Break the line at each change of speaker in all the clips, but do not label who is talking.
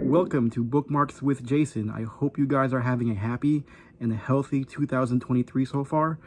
Welcome to Bookmarks with Jason. I hope you guys are having a happy and a healthy 2023 so far.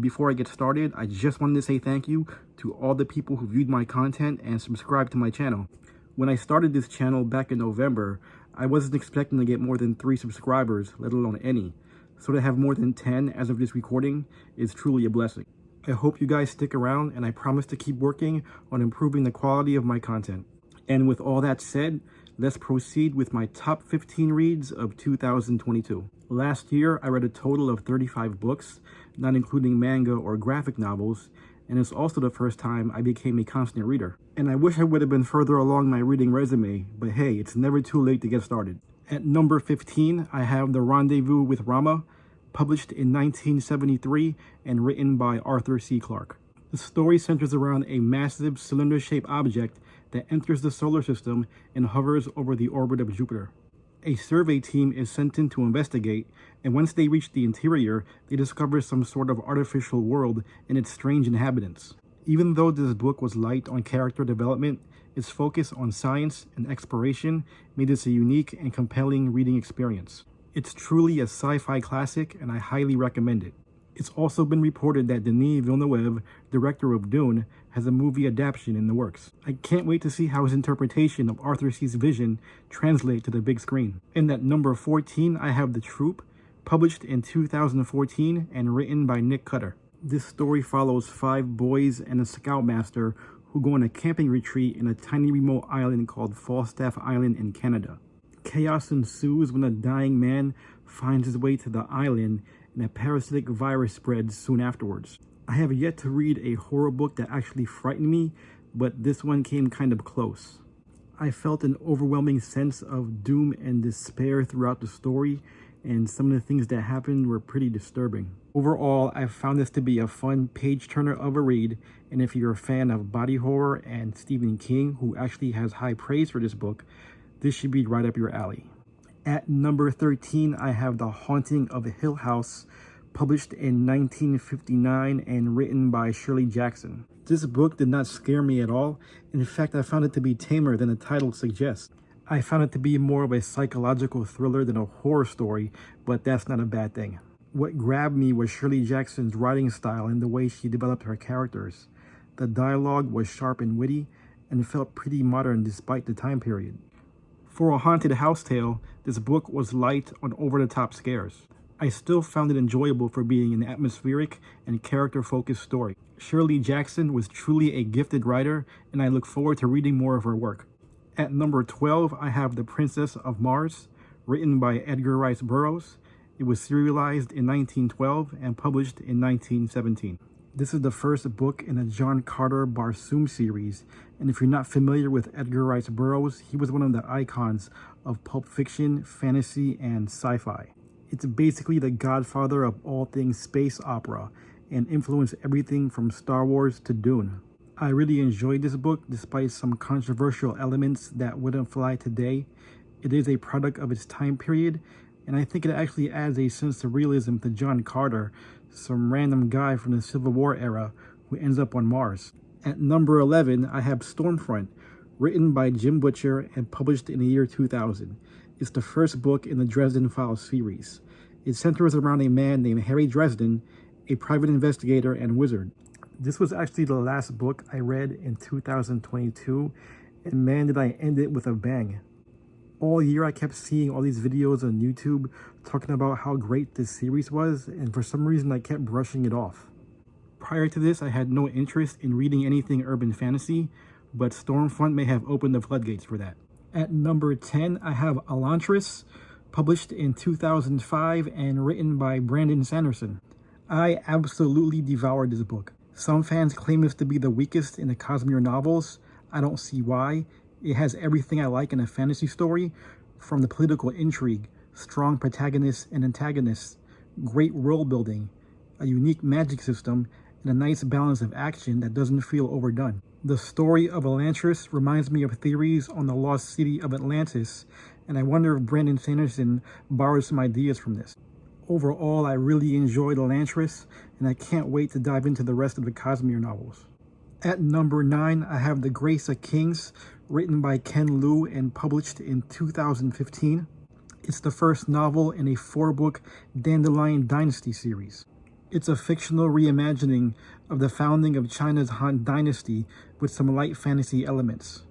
Before I get started, I just wanted to say thank you to all the people who viewed my content and subscribed to my channel. When I started this channel back in November, I wasn't expecting to get more than 3 subscribers, let alone any. So to have more than 10 as of this recording is truly a blessing. I hope you guys stick around, and I promise to keep working on improving the quality of my content. And with all that said, let's proceed with my top 15 reads of 2022. Last year, I read a total of 35 books, not including manga or graphic novels, and it's also the first time I became a constant reader. And I wish I would have been further along my reading resume, but hey, it's never too late to get started. At number 15, I have The Rendezvous with Rama, published in 1973 and written by Arthur C. Clarke. The story centers around a massive cylinder-shaped object that enters the solar system and hovers over the orbit of Jupiter. A survey team is sent in to investigate, and once they reach the interior, they discover some sort of artificial world and its strange inhabitants. Even though this book was light on character development, its focus on science and exploration made this a unique and compelling reading experience. It's truly a sci-fi classic, and I highly recommend it. It's also been reported that Denis Villeneuve, director of Dune, has a movie adaptation in the works. I can't wait to see how his interpretation of Arthur C's vision translates to the big screen. And at number 14, I have The Troop, published in 2014 and written by Nick Cutter. This story follows 5 boys and a scoutmaster who go on a camping retreat in a tiny remote island called Falstaff Island in Canada. Chaos ensues when a dying man finds his way to the island, and a parasitic virus spreads soon afterwards. I have yet to read a horror book that actually frightened me, but this one came kind of close. I felt an overwhelming sense of doom and despair throughout the story, and some of the things that happened were pretty disturbing. Overall, I found this to be a fun page-turner of a read, and if you're a fan of body horror and Stephen King, who actually has high praise for this book, this should be right up your alley. At number 13, I have The Haunting of Hill House, published in 1959 and written by Shirley Jackson. This book did not scare me at all. In fact, I found it to be tamer than the title suggests. I found it to be more of a psychological thriller than a horror story, but that's not a bad thing. What grabbed me was Shirley Jackson's writing style and the way she developed her characters. The dialogue was sharp and witty, and felt pretty modern despite the time period. For a haunted house tale, this book was light on over-the-top scares. I still found it enjoyable for being an atmospheric and character-focused story. Shirley Jackson was truly a gifted writer, and I look forward to reading more of her work. At number 12, I have The Princess of Mars, written by Edgar Rice Burroughs. It was serialized in 1912 and published in 1917. This is the first book in the John Carter Barsoom series, and if you're not familiar with Edgar Rice Burroughs, he was one of the icons of pulp fiction, fantasy, and sci-fi. It's basically the godfather of all things space opera, and influenced everything from Star Wars to Dune. I really enjoyed this book despite some controversial elements that wouldn't fly today. It is a product of its time period, and I think it actually adds a sense of realism to John Carter, some random guy from the Civil War era who ends up on Mars. At number 11, I have Stormfront, written by Jim Butcher and published in the year 2000. It's the first book in the Dresden Files series. It centers around a man named Harry Dresden, a private investigator and wizard. This was actually the last book I read in 2022, and man did I end it with a bang. All year I kept seeing all these videos on YouTube talking about how great this series was, and for some reason I kept brushing it off. Prior to this, I had no interest in reading anything urban fantasy, but Stormfront may have opened the floodgates for that. At number 10, I have Elantris, published in 2005 and written by Brandon Sanderson. I absolutely devoured this book. Some fans claim this to be the weakest in the Cosmere novels. I don't see why. It has everything I like in a fantasy story, from the political intrigue, strong protagonists and antagonists, great world building, a unique magic system, and a nice balance of action that doesn't feel overdone. The story of Elantris reminds me of theories on the lost city of Atlantis, and I wonder if Brandon Sanderson borrowed some ideas from this. Overall, I really enjoyed Elantris, and I can't wait to dive into the rest of the Cosmere novels. At number 9, I have The Grace of Kings, written by Ken Liu and published in 2015. It's the first novel in a 4-book Dandelion Dynasty series. It's a fictional reimagining of the founding of China's Han Dynasty with some light fantasy elements.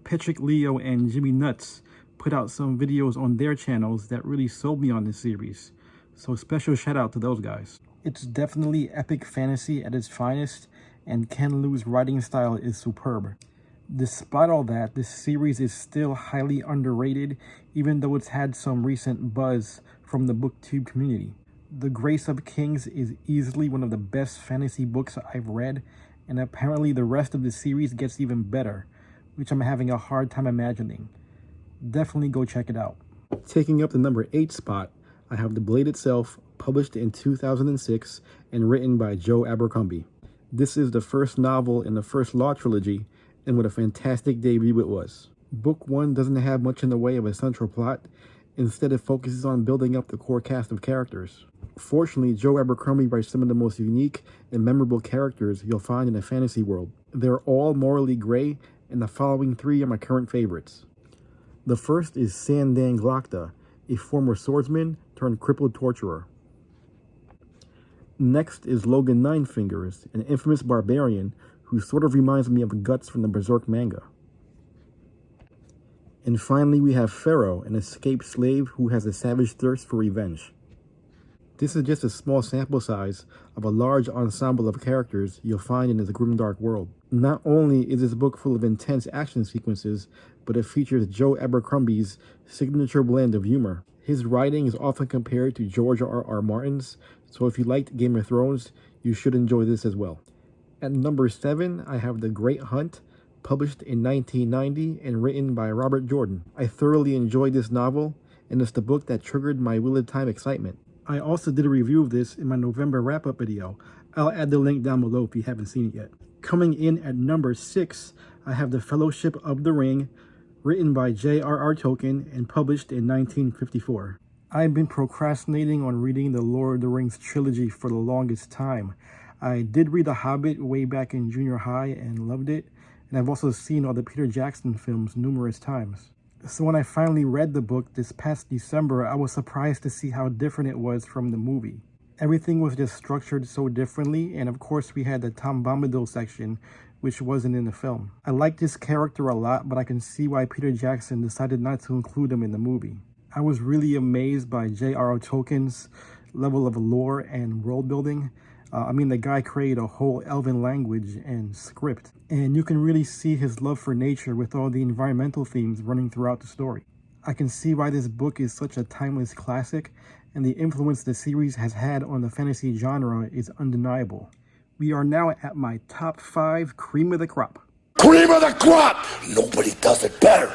Patrick Leo and Jimmy Nuts put out some videos on their channels that really sold me on this series, so special shout out to those guys. It's definitely epic fantasy at its finest, and Ken Liu's writing style is superb. Despite all that, this series is still highly underrated, even though it's had some recent buzz from the booktube community. The Grace of Kings is easily one of the best fantasy books I've read, and apparently the rest of the series gets even better, which I'm having a hard time imagining. Definitely go check it out. Taking up the number 8 spot, I have The Blade Itself, published in 2006 and written by Joe Abercrombie. This is the first novel in the first Law trilogy, and what a fantastic debut it was. Book 1 doesn't have much in the way of a central plot. Instead, it focuses on building up the core cast of characters. Fortunately, Joe Abercrombie writes some of the most unique and memorable characters you'll find in a fantasy world. They're all morally gray, and the following 3 are my current favorites. The first is Sandan Glokta, a former swordsman turned crippled torturer. Next is Logan Ninefingers, an infamous barbarian who sort of reminds me of Guts from the Berserk manga. And finally, we have Pharaoh, an escaped slave who has a savage thirst for revenge. This is just a small sample size of a large ensemble of characters you'll find in this grimdark world. Not only is this book full of intense action sequences, but it features Joe Abercrombie's signature blend of humor. His writing is often compared to George R.R. Martin's, so if you liked Game of Thrones, you should enjoy this as well. At number 7, I have The Great Hunt, published in 1990 and written by Robert Jordan. I thoroughly enjoyed this novel, and it's the book that triggered my Wheel of Time excitement. I also did a review of this in my November wrap-up video. I'll add the link down below if you haven't seen it yet. Coming in at number 6, I have The Fellowship of the Ring, written by J.R.R. Tolkien and published in 1954. I've been procrastinating on reading the Lord of the Rings trilogy for the longest time. I did read The Hobbit way back in junior high and loved it, and I've also seen all the Peter Jackson films numerous times. So when I finally read the book this past December, I was surprised to see how different it was from the movie. Everything was just structured so differently, and of course we had the Tom Bombadil section, which wasn't in the film. I like this character a lot, but I can see why Peter Jackson decided not to include him in the movie. I was really amazed by J.R.R. Tolkien's level of lore and world building. The guy created a whole elven language and script, and you can really see his love for nature with all the environmental themes running throughout the story. I can see why this book is such a timeless classic, and the influence the series has had on the fantasy genre is undeniable. We are now at my top 5 cream of the crop.
Cream of the crop! Nobody does it better.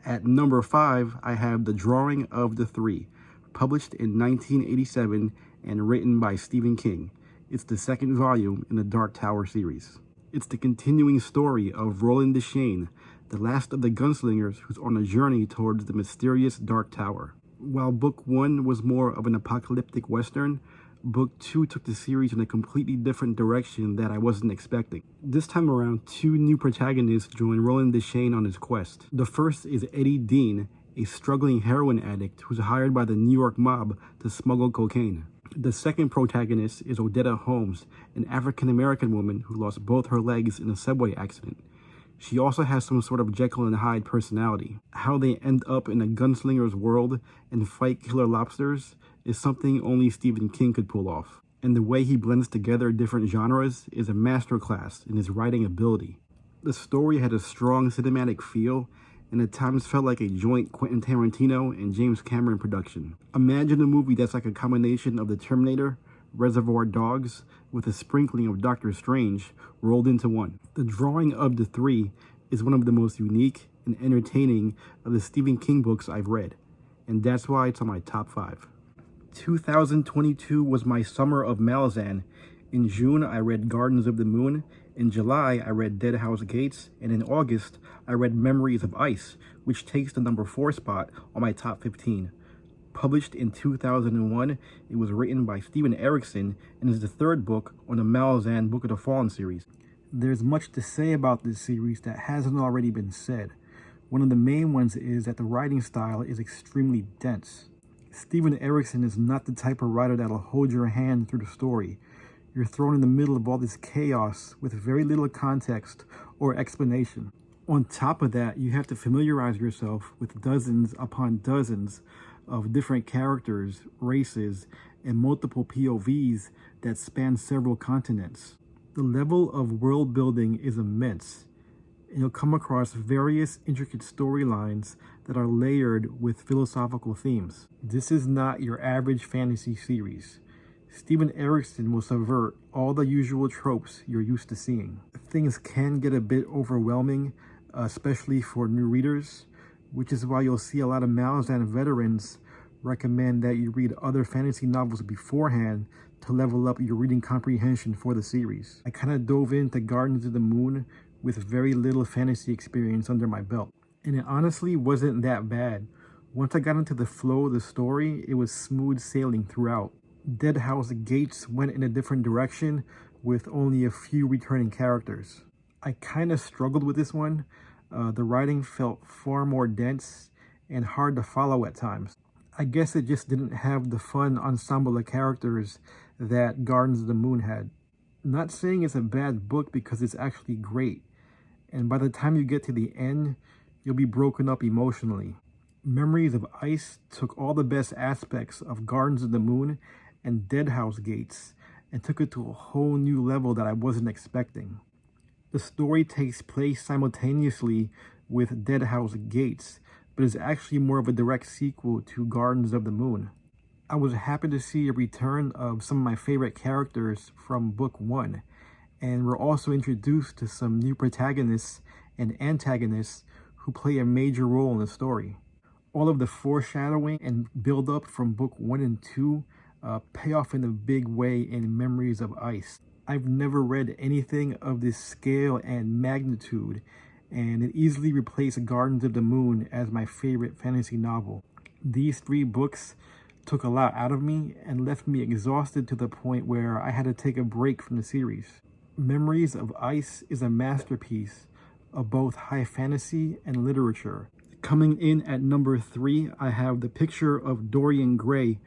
At number 5, I have The Drawing of the Three, published in 1987 and written by Stephen King. It's the second volume in the Dark Tower series. It's the continuing story of Roland Deschain, the last of the gunslingers who's on a journey towards the mysterious Dark Tower. While Book 1 was more of an apocalyptic western, Book 2 took the series in a completely different direction that I wasn't expecting. This time around, 2 new protagonists join Roland Deschain on his quest. The first is Eddie Dean, a struggling heroin addict who's hired by the New York mob to smuggle cocaine. The second protagonist is Odetta Holmes, an African-American woman who lost both her legs in a subway accident. She also has some sort of Jekyll and Hyde personality. How they end up in a gunslinger's world and fight killer lobsters is something only Stephen King could pull off. And the way he blends together different genres is a masterclass in his writing ability. The story had a strong cinematic feel, and at times felt like a joint Quentin Tarantino and James Cameron production. Imagine a movie that's like a combination of The Terminator, Reservoir Dogs, with a sprinkling of Doctor Strange rolled into one. The Drawing of the Three is one of the most unique and entertaining of the Stephen King books I've read, and that's why it's on my top 5. 2022 was my summer of Malazan. In June, I read Gardens of the Moon. In July, I read Dead House Gates, and in August, I read Memories of Ice, which takes the number 4 spot on my top 15. Published in 2001, it was written by Steven Erikson and is the 3rd book on the Malazan Book of the Fallen series. There's much to say about this series that hasn't already been said. One of the main ones is that the writing style is extremely dense. Steven Erikson is not the type of writer that'll hold your hand through the story. You're thrown in the middle of all this chaos with very little context or explanation. On top of that, you have to familiarize yourself with dozens upon dozens of different characters, races, and multiple POVs that span several continents. The level of world building is immense, and you'll come across various intricate storylines that are layered with philosophical themes. This is not your average fantasy series. Steven Erikson will subvert all the usual tropes you're used to seeing. Things can get a bit overwhelming, especially for new readers, which is why you'll see a lot of Malzahn veterans recommend that you read other fantasy novels beforehand to level up your reading comprehension for the series. I kind of dove into Gardens of the Moon with very little fantasy experience under my belt, and it honestly wasn't that bad. Once I got into the flow of the story, it was smooth sailing throughout. Deadhouse Gates went in a different direction with only a few returning characters. I kind of struggled with this one. The writing felt far more dense and hard to follow at times. I guess it just didn't have the fun ensemble of characters that Gardens of the Moon had. Not saying it's a bad book because it's actually great, and by the time you get to the end, you'll be broken up emotionally. Memories of Ice took all the best aspects of Gardens of the Moon and Deadhouse Gates and took it to a whole new level that I wasn't expecting. The story takes place simultaneously with Deadhouse Gates, but is actually more of a direct sequel to Gardens of the Moon. I was happy to see a return of some of my favorite characters from book 1, and we're also introduced to some new protagonists and antagonists who play a major role in the story. All of the foreshadowing and build-up from book 1 and 2 pay off in a big way in Memories of Ice. I've never read anything of this scale and magnitude, and it easily replaced Gardens of the Moon as my favorite fantasy novel. These 3 books took a lot out of me and left me exhausted to the point where I had to take a break from the series. Memories of Ice is a masterpiece of both high fantasy and literature. Coming in at number 3, I have The Picture of Dorian Gray,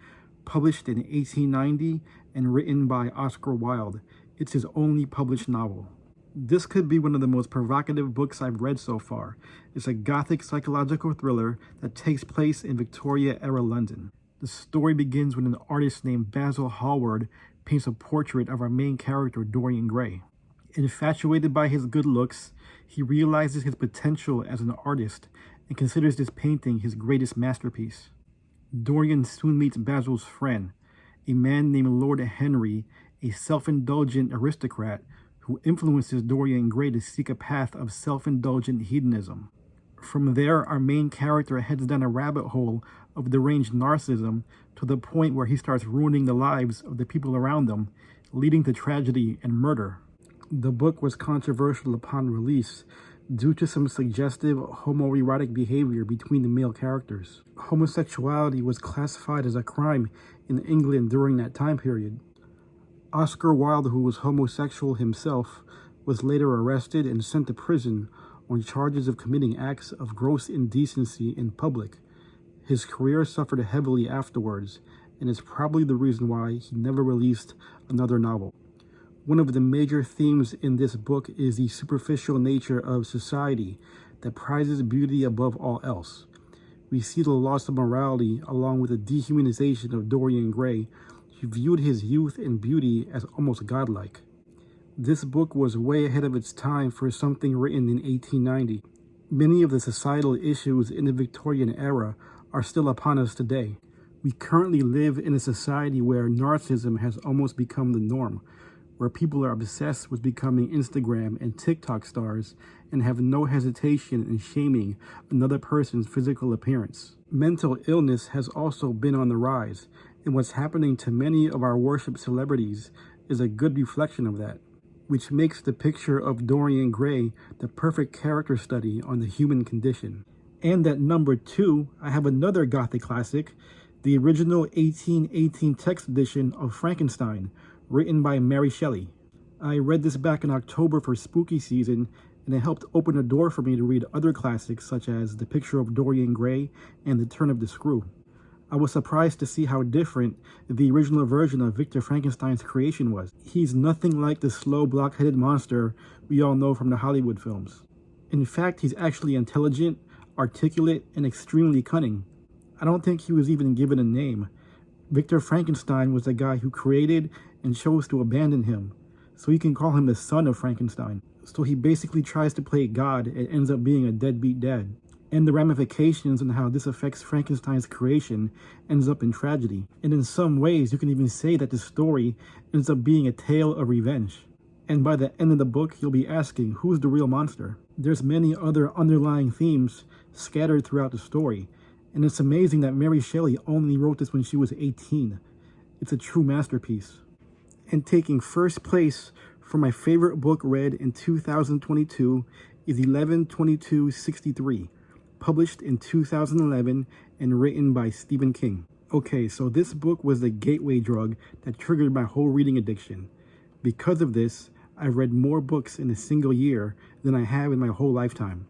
published in 1890 and written by Oscar Wilde. It's his only published novel. This could be one of the most provocative books I've read so far. It's a gothic psychological thriller that takes place in Victoria-era London. The story begins when an artist named Basil Hallward paints a portrait of our main character, Dorian Gray. Infatuated by his good looks, he realizes his potential as an artist and considers this painting his greatest masterpiece. Dorian soon meets Basil's friend, a man named Lord Henry, a self-indulgent aristocrat who influences Dorian Gray to seek a path of self-indulgent hedonism. From there, our main character heads down a rabbit hole of deranged narcissism to the point where he starts ruining the lives of the people around him, leading to tragedy and murder. The book was controversial upon release due to some suggestive homoerotic behavior between the male characters. Homosexuality was classified as a crime in England during that time period. Oscar Wilde, who was homosexual himself, was later arrested and sent to prison on charges of committing acts of gross indecency in public. His career suffered heavily afterwards, and is probably the reason why he never released another novel. One of the major themes in this book is the superficial nature of society that prizes beauty above all else. We see the loss of morality along with the dehumanization of Dorian Gray, who viewed his youth and beauty as almost godlike. This book was way ahead of its time for something written in 1890. Many of the societal issues in the Victorian era are still upon us today. We currently live in a society where narcissism has almost become the norm, where people are obsessed with becoming Instagram and TikTok stars and have no hesitation in shaming another person's physical appearance. Mental illness has also been on the rise, and what's happening to many of our worshipped celebrities is a good reflection of that, which makes The Picture of Dorian Gray the perfect character study on the human condition. And at number 2, I have another Gothic classic, the original 1818 text edition of Frankenstein, written by Mary Shelley. I read this back in October for spooky season, and it helped open a door for me to read other classics such as The Picture of Dorian Gray and The Turn of the Screw. I was surprised to see how different the original version of Victor Frankenstein's creation was. He's nothing like the slow, block-headed monster we all know from the Hollywood films. In fact, he's actually intelligent, articulate, and extremely cunning. I don't think he was even given a name. Victor Frankenstein was the guy who created and chose to abandon him, so you can call him the son of Frankenstein. So he basically tries to play God and ends up being a deadbeat dad. And the ramifications and how this affects Frankenstein's creation ends up in tragedy. And in some ways, you can even say that the story ends up being a tale of revenge. And by the end of the book, you'll be asking, who's the real monster? There's many other underlying themes scattered throughout the story. And it's amazing that Mary Shelley only wrote this when she was 18. It's a true masterpiece. And taking first place for my favorite book read in 2022 is 11/22/63. Published in 2011 and written by Stephen King. Okay, so this book was the gateway drug that triggered my whole reading addiction. Because of this, I've read more books in a single year than I have in my whole lifetime.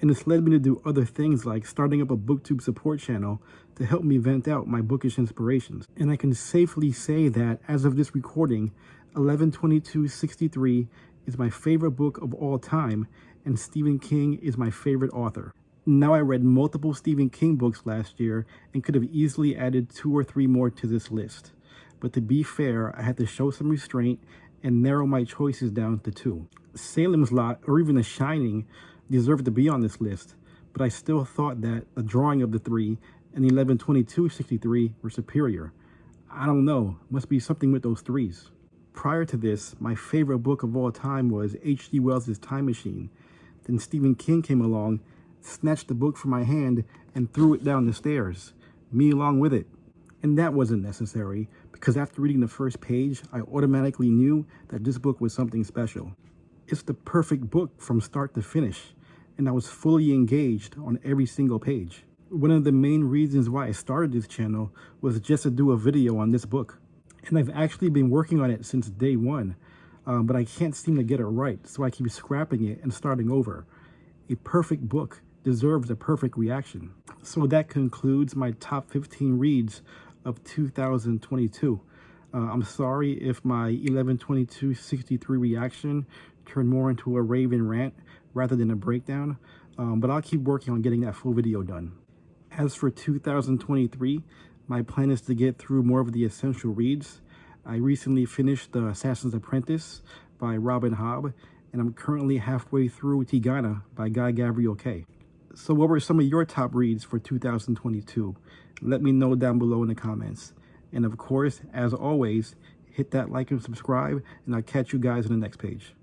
And it's led me to do other things like starting up a booktube support channel to help me vent out my bookish inspirations. And I can safely say that as of this recording, 11/22/63 is my favorite book of all time, and Stephen King is my favorite author. Now, I read multiple Stephen King books last year and could have easily added 2 or 3 more to this list. But to be fair, I had to show some restraint and narrow my choices down to 2. Salem's Lot, or even The Shining, deserved to be on this list, but I still thought that the drawing of the 3 and 11/22/63 were superior. I don't know, must be something with those 3s. Prior to this, my favorite book of all time was H.G. Wells' Time Machine. Then Stephen King came along, snatched the book from my hand, and threw it down the stairs, me along with it. And that wasn't necessary, because after reading the first page, I automatically knew that this book was something special. It's the perfect book from start to finish, and I was fully engaged on every single page. One of the main reasons why I started this channel was just to do a video on this book. And I've actually been working on it since day one, but I can't seem to get it right, so I keep scrapping it and starting over. A perfect book deserves a perfect reaction. So that concludes my top 15 reads of 2022. I'm sorry if my 11/22/63 reaction turned more into a raving rant rather than a breakdown, but I'll keep working on getting that full video done. As for 2023, my plan is to get through more of the essential reads. I recently finished The Assassin's Apprentice by Robin Hobb, and I'm currently halfway through Tigana by Guy Gavriel Kay. So what were some of your top reads for 2022? Let me know down below in the comments. And of course, as always, hit that like and subscribe, and I'll catch you guys on the next page.